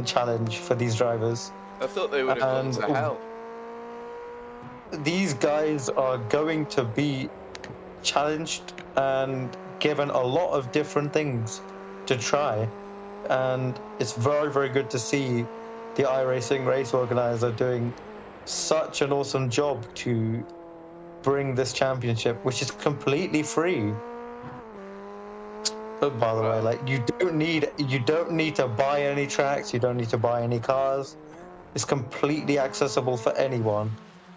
challenge for these drivers. I thought they would have gone to hell. These guys are going to be challenged and given a lot of different things to try. And it's very, very good to see the iRacing race organizer doing such an awesome job to bring this championship, which is completely free. But by the way, like you don't need to buy any tracks, you don't need to buy any cars. It's completely accessible for anyone.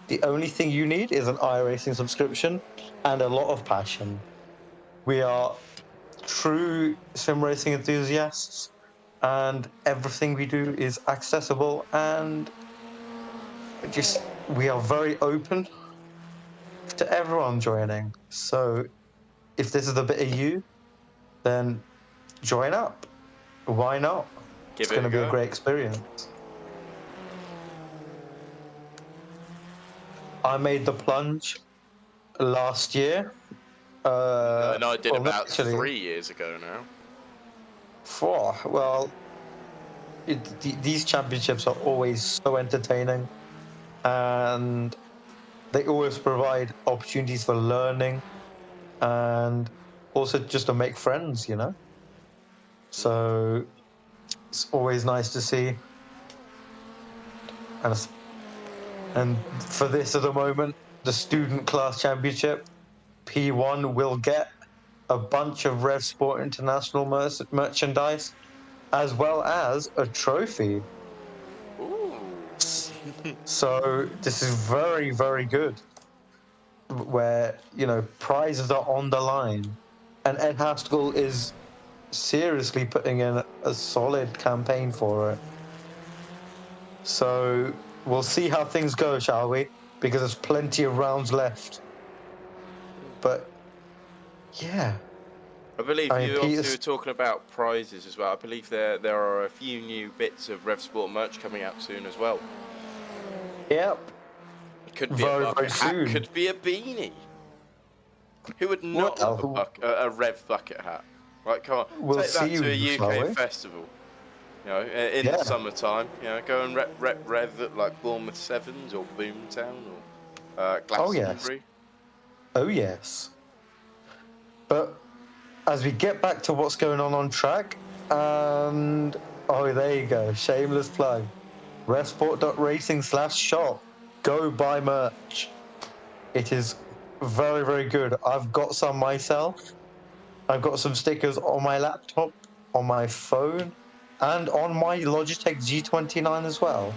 The only thing you need is an iRacing subscription and a lot of passion. We are true sim racing enthusiasts, and everything we do is accessible, and we are very open to everyone joining. So if this is a bit of you, then join up. Why not? It's going to be a great experience. I made the plunge last year. And I did about 3 years ago now. Well, these championships are always so entertaining, and they always provide opportunities for learning and also just to make friends, you know? So it's always nice to see. And for this at the moment, the student class championship, P1 will get a bunch of Rev Sport International merchandise, as well as a trophy. Ooh. So this is very, very good, where, you know, prizes are on the line. And Ed Haskell is seriously putting in a solid campaign for it. So we'll see how things go, shall we? Because there's plenty of rounds left. But yeah, I believe you also were talking about prizes as well. I believe there are a few new bits of Rev Sport merch coming out soon as well. Yep. Could be a bucket hat. Could be a beanie. Who would not love a Rev bucket hat? Right, come on, We'll take that see, to a shall UK we? festival. You know, in Yeah. the summertime. You know, go and rev at like Bournemouth Sevens or Boomtown or Oh yes. Glastonbury. Oh yes. But as we get back to what's going on track, and oh, there you go, shameless plug. Revsport.racing/shop. Go buy merch. It is very, very good. I've got some myself. I've got some stickers on my laptop, on my phone, and on my Logitech G29 as well.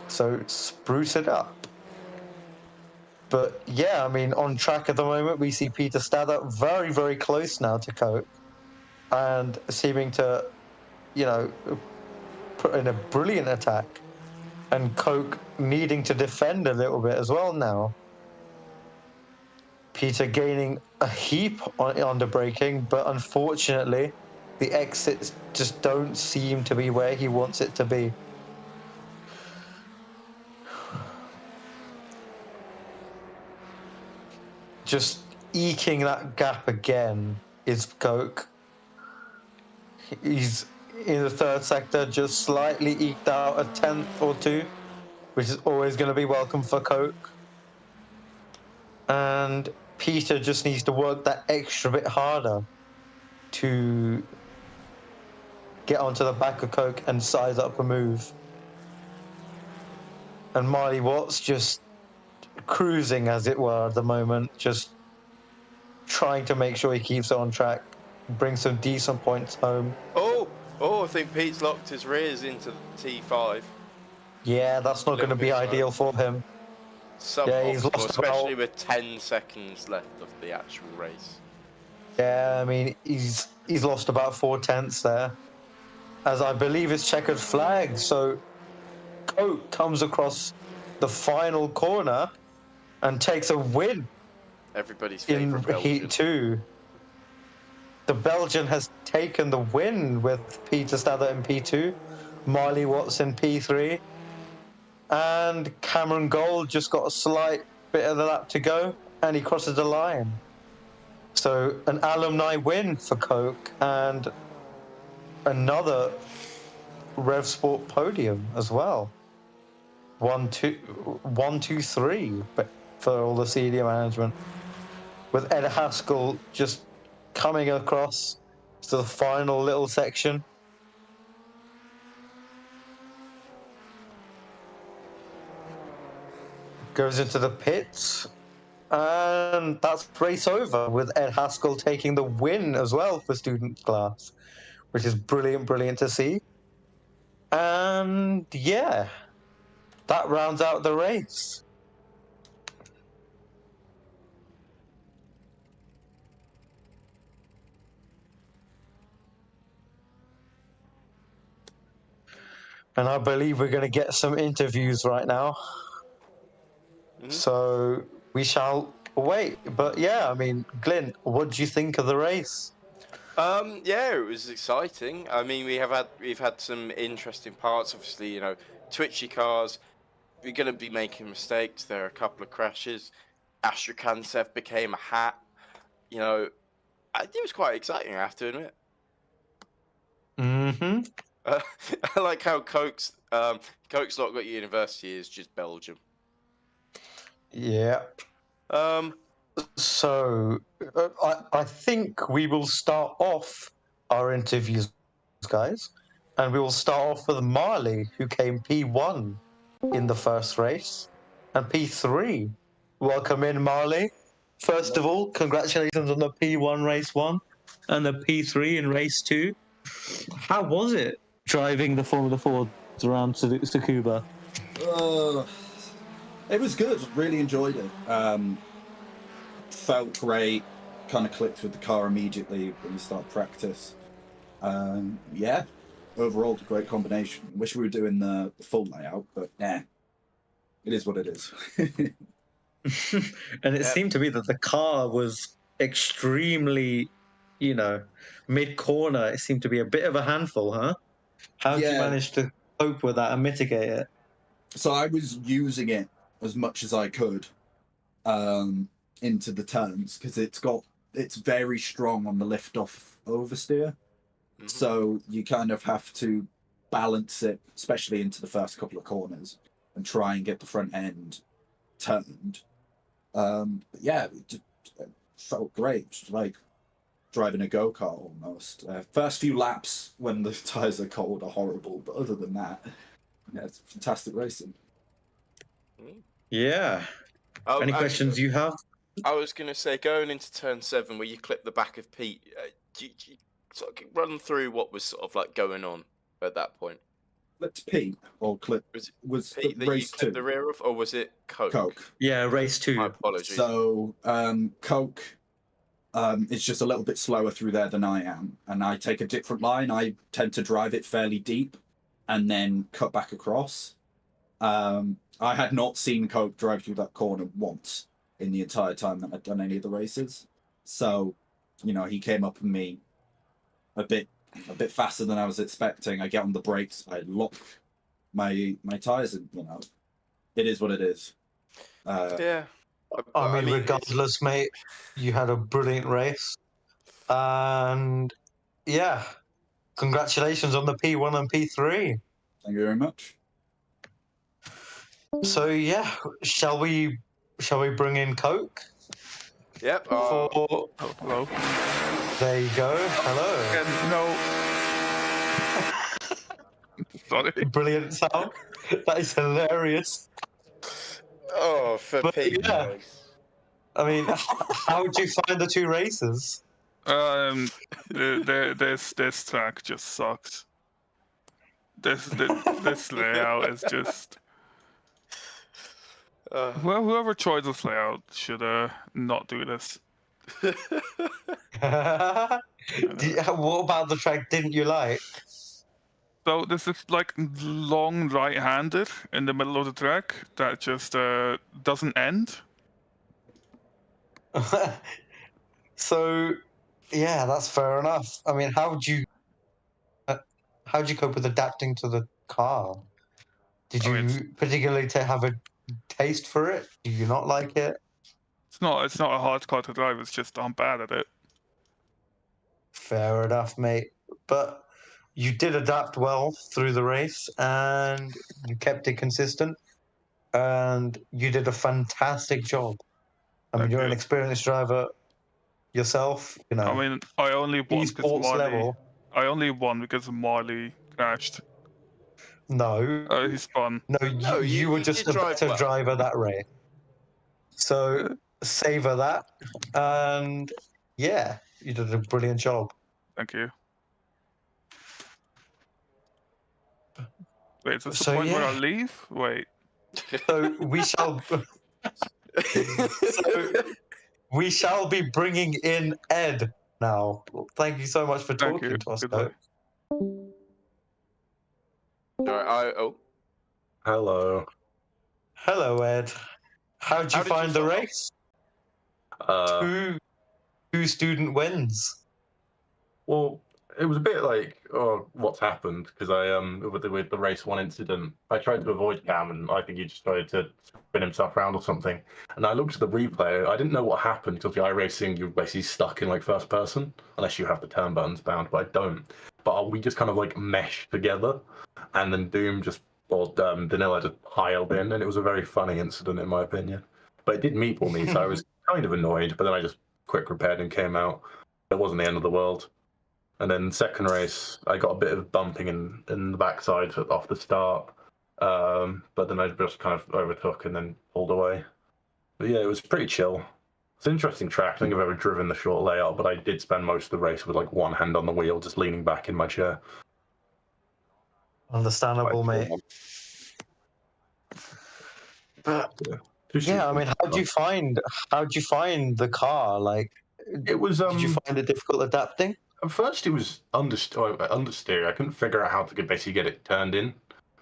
So spruce it up. But yeah, I mean, on track at the moment, we see Peter Stadler very, very close now to Coke and seeming to, put in a brilliant attack. And Coke needing to defend a little bit as well now. Peter gaining a heap on the braking, but unfortunately, the exits just don't seem to be where he wants it to be. Just eking that gap again is Coke. He's in the third sector, just slightly eked out a tenth or two, which is always going to be welcome for Coke. And Peter just needs to work that extra bit harder to get onto the back of Coke and size up a move. And Marley Watts just cruising, as it were, at the moment, just trying to make sure he keeps it on track, bring some decent points home. Oh, I think Pete's locked his rears into the T5. Yeah, that's not going to be ideal for him. Yeah, he's Suboptimal, lost especially about. with 10 seconds left of the actual race. Yeah, I mean, he's lost about 4/10 there, as I believe it's checkered flag. So Coke comes across the final corner and takes a win Everybody's in favourite Belgian. Heat 2. The Belgian has taken the win with Peter Stadler in P2, Marley Watts in P3, and Cameron Gold just got a slight bit of the lap to go, and he crosses the line. So an alumni win for Coke and another Rev Sport podium as well. 1, 2, 3, but for all the senior management, with Ed Haskell just coming across to the final little section. Goes into the pits, and that's race over with Ed Haskell taking the win as well for student class, which is brilliant to see. And yeah, that rounds out the race. And I believe we're going to get some interviews right now. Mm-hmm. So we shall wait. But yeah, I mean, Glyn, what do you think of the race? Yeah, it was exciting. I mean, we've had some interesting parts. Obviously, you know, twitchy cars. We're going to be making mistakes. There are a couple of crashes. Astrakhansev became a hat. You know, it was quite exciting, I have to admit. Mm-hmm. I like how Coke's not got university is just Belgium. Yeah. So I think we will start off our interviews, guys, and we will start off with Marley, who came P1 in the first race, and P3. Welcome in, Marley. First of all, congratulations on the P1 race 1 and the P3 in race 2. How was it driving the Formula 4 around Tsukuba? It was good. Really enjoyed it. Felt great. Kind of clicked with the car immediately when we started practice. Yeah, overall, a great combination. Wish we were doing the full layout, but yeah, it is what it is. And it seemed to be that the car was extremely, mid-corner. It seemed to be a bit of a handful, huh? How did you manage to cope with that and mitigate it? So I was using it as much as I could into the turns because it's got it's very strong on the lift off oversteer. Mhm. So you kind of have to balance it, especially into the first couple of corners, and try and get the front end turned. But yeah, it felt great, just like driving a go-kart almost. First few laps when the tires are cold are horrible, but other than that, yeah, it's fantastic racing. Yeah. Any questions you have? I was going to say, going into turn 7 where you clip the back of Pete, do you sort of run through what was sort of like going on at that point? Clipped Pete or clip Was the Pete that you race clipped 2? the rear of, or was it Coke? Coke. Yeah, race 2. My apologies. So Coke is just a little bit slower through there than I am, and I take a different line. I tend to drive it fairly deep and then cut back across. I had not seen Coke drive through that corner once in the entire time that I'd done any of the races. So, he came up on me a bit faster than I was expecting. I get on the brakes, I lock my tires, and it is what it is. Yeah. I mean, regardless, mate, you had a brilliant race. And yeah, congratulations on the P1 and P3. Thank you very much. So yeah, shall we bring in Coke? Yep. Oh, hello. There you go. Hello. No. Sorry. Brilliant sound. That is hilarious. Oh, for But Pete's yeah. sake. I mean, how did you find the 2 races? This track just sucks. This layout is just. Well, whoever chose this layout should not do this. What about the track didn't you like? So this is like long right-handed in the middle of the track that just doesn't end. So, yeah, that's fair enough. I mean, how'd you cope with adapting to the car? Did you particularly have a taste for it? Do you not like it? It's not a hard car to drive. It's just I'm bad at it. Fair enough, mate. But you did adapt well through the race, and you kept it consistent, and you did a fantastic job. I mean, Thank you're you. an experienced driver yourself. I mean, I only won because esports Marley. level. I only won because Marley crashed. No, He spun. no, you were just a better driver that race. So savor that, and yeah, you did a brilliant job. Thank you. Wait, is this the So, point where I yeah. leave? Wait. So we shall. We shall be bringing in Ed now. Thank you so much for Thank talking you. to us, Goodbye. Alright, Hello. Hello, Ed. How'd you find the race? Two student wins. Well, it was a bit like, oh, what's happened? Because I with the race 1 incident, I tried to avoid Cam, and I think he just tried to spin himself around or something. And I looked at the replay. I didn't know what happened because the iRacing, you're basically stuck in like first person unless you have the turn buttons bound, but I don't. But we just kind of like meshed together, and then Doom Vanilla just piled in, and it was a very funny incident in my opinion. But it did meatball me, so I was kind of annoyed. But then I just quick repaired and came out. It wasn't the end of the world. And then second race, I got a bit of bumping in the backside off the start, but then I just kind of overtook and then pulled away. But yeah, it was pretty chill. It's an interesting track. I don't think I've ever driven the short layout, but I did spend most of the race with like one hand on the wheel, just leaning back in my chair. Understandable, mate. But yeah, I mean, how'd you find the car? Like, it was. Did you find it difficult adapting? At first, it was understeer. I couldn't figure out how to basically get it turned in.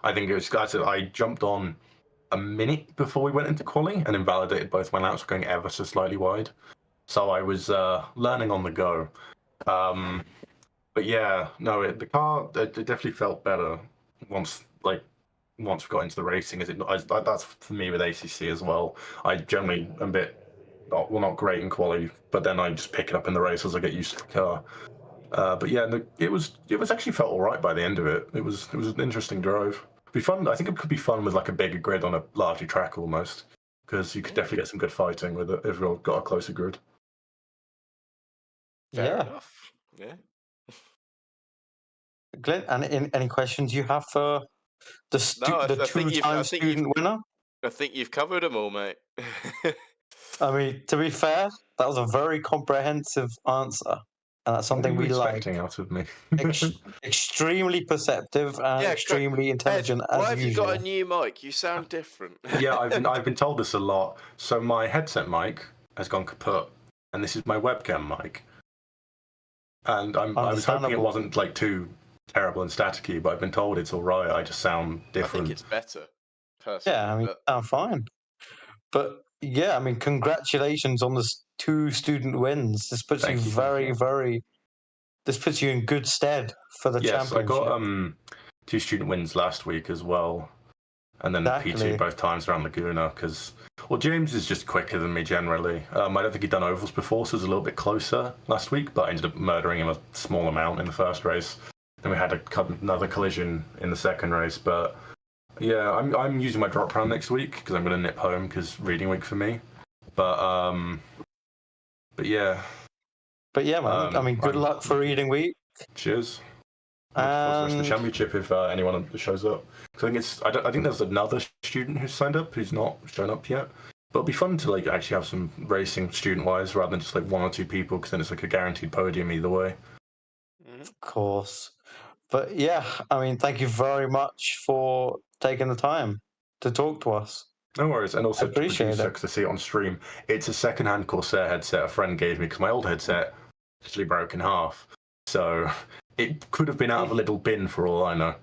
I think it was. I jumped on a minute before we went into quali and invalidated both my laps, going ever so slightly wide. So I was learning on the go. But yeah, no, the car it definitely felt better once we got into the racing. That's for me with ACC as well. I generally am a bit not great in quality, but then I just pick it up in the race as I get used to the car. But yeah, it was actually felt all right by the end of it. It was an interesting drive. It'd be fun. I think it could be fun with like a bigger grid on a larger track almost, because you could definitely get some good fighting with it if you've got a closer grid. Fair enough. Yeah. Glenn, and any questions you have for the two-time student winner? I think you've covered them all, mate. I mean, to be fair, that was a very comprehensive answer, and that's something we like. Expecting out of me. Extremely perceptive and extremely intelligent. Ed, as why have usual. you got a new mic? You sound different. Yeah, I've been told this a lot. So my headset mic has gone kaput, and this is my webcam mic. And I was hoping it wasn't like too terrible and staticky, but I've been told it's all right. I just sound different. I think it's better. Personally, yeah, I mean, sound fine. But yeah, I mean, congratulations on the 2 student wins. This puts you very. This puts you in good stead for the championship. Yes, I got 2 student wins last week as well, and then P2 both times around Laguna. Because James is just quicker than me generally. I don't think he'd done ovals before, so it was a little bit closer last week. But I ended up murdering him a small amount in the first race. Then we had another collision in the second race, but. Yeah, I'm using my drop round next week because I'm going to nip home because reading week for me. But yeah. But yeah, man. I mean, good luck for reading week. Cheers. Looking forward to the championship if anyone shows up. Because I think there's another student who's signed up who's not shown up yet. But it'll be fun to like actually have some racing student-wise rather than just like 1 or 2 people because then it's like a guaranteed podium either way. Of course. But yeah, I mean, thank you very much for taking the time to talk to us. No worries. And also to producer, because I see it on stream, it's a second-hand Corsair headset a friend gave me because my old headset actually broke in half. So it could have been out of a little bin for all I know.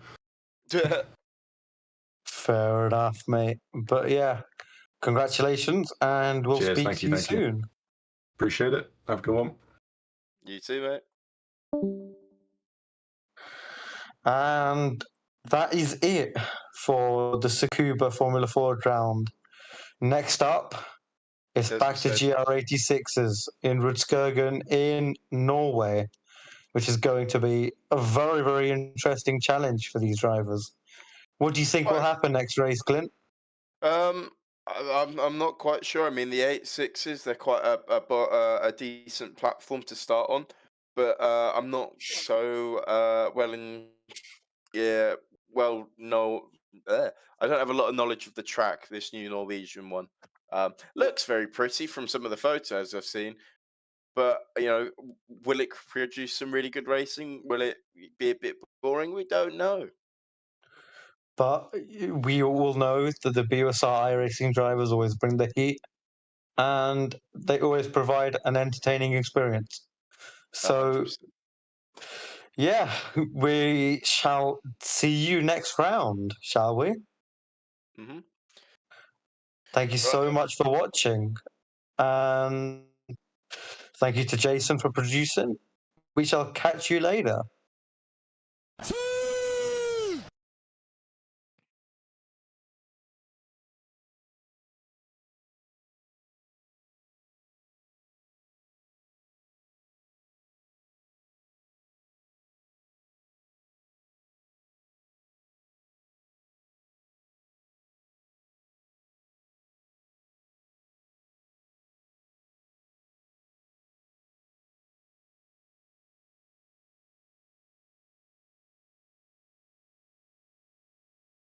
Fair enough, mate. But yeah, congratulations, and we'll speak to you soon. Appreciate it. Have a good one. You too, mate. And that is it for the Tsukuba Formula Ford round. Next up, it's back to GR86s in Rudskogen in Norway, which is going to be a very, very interesting challenge for these drivers. What do you think will happen next race, Clint? I'm not quite sure. I mean, the 86s, they're quite a decent platform to start on, but I'm not so I don't have a lot of knowledge of the track, this new Norwegian one. Looks very pretty from some of the photos I've seen, but will it produce some really good racing? Will it be a bit boring? We don't know. But we all know that the BUSR iRacing drivers always bring the heat, and they always provide an entertaining experience. So, 100%. Yeah, we shall see you next round, shall we? Mm-hmm. Thank you so much for watching, and thank you to Jason for producing. We shall catch you later.